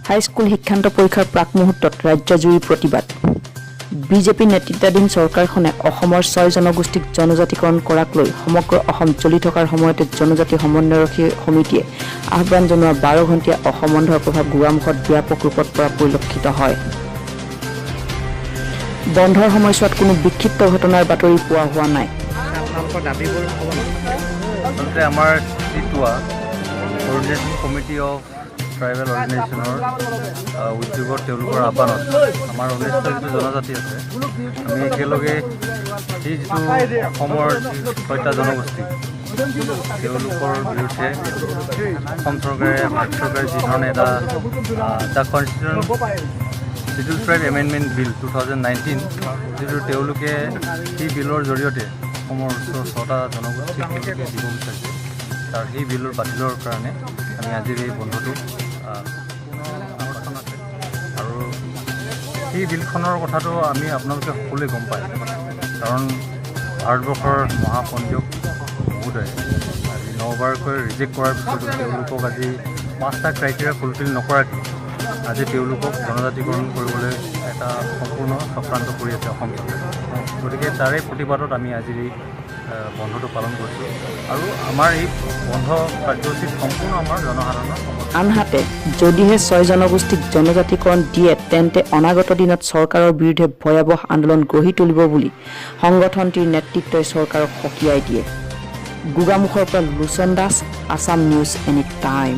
high school শিক্ষান্ত পৰীক্ষাৰ প্ৰাক মুহূৰ্তত ৰাজ্যজুৰি প্ৰতিবাদ বিজেপি নেতৃত্বাধীন চৰকাৰখনে অসমৰ 6 জনগোষ্ঠীক জনজাতিকৰণ কৰাক লৈ সমগ্ৰ অসম চলি থকাৰ সময়তে জনজাতি সমন্বয়ৰক্ষী সমিতিয়ে আহ্বান জনোৱা 12 ঘণ্টীয়া অসম বন্ধৰ প্ৰভাৱ গোৱামুখত ব্যাপক ৰূপত পৰা পৰিলক্ষিত হয় বন্ধৰ সময়ছোৱাত কোনো বিক্ষিপ্ত ঘটনাৰ বাতৰি পোৱা হোৱা নাই আপোনালোকৰ দাবীবোৰ আচলতে আমাৰ চিটুৱা কোঅৰ্ডিনেশ্যন কমিটি অফ ট্ৰাইবেল অৰ্গেনাইজেশ্যনৰ উদ্যোগত তেওঁলোকৰ আহ্বানত আমাৰ 19টা যিটো জনজাতি আছে আমি একেলগে সেই যিটো অসমৰ 6টা জনগোষ্ঠী তেওঁলোকৰ বিৰুদ্ধে অসম চৰকাৰে ভাৰত চৰকাৰে যি ধৰণে এটা the constitution schedule tribe amendment bill 2019 যিটো তেওঁলোকে সেই বিলৰ জৰিয়তে অসমৰ 6টা জনগোষ্ঠীক তেওঁলোকে দিব বিচাৰিছে তাৰ সেই বিলৰ বাতিলৰ কাৰণে আমি আজিৰ এই বন্ধটো সমৰ্থন আছে আৰু সেই বিলখনৰ কথাটো আমি আপোনালোকে সকলোৱে গম পায় কাৰণ ভাৰতবৰ্ষৰ মহাসংযোগ মহোদয়ে আজি 9বাৰকৈ ৰিজেক্ট কৰাৰ পিছতো তেওঁলোকক আজি 5টা ক্ৰাইটেৰিয়া ফুলফিল নকৰাকৈ আজি তেওঁলোকক জনজাতিকৰণ কৰিবলৈ এটা সম্পূৰ্ণ চক্ৰান্ত কৰি আছে অসম চৰকাৰে গতিকে তাৰে প্ৰতিবাদত আমি আজিৰ এই বন্ধটো পালন কৰিছোঁ আৰু আমাৰ এই বন্ধ কাৰ্যসূচীত সম্পূৰ্ণ আমাৰ জনসাধাৰণৰ আনহাতে যদিহে 6 জনগোষ্ঠীক জনজাতিকৰণ দিয়ে তেন্তে অনাগত দিনত চৰকাৰৰ বিৰুদ্ধে ভয়াৱহ আন্দোলন গঢ়ি তুলিব বুলি সংগঠনটিৰ নেতৃত্বই চৰকাৰক সকীয়াই দিয়ে গোগামুখৰ পৰা Lochan Das Assam news any time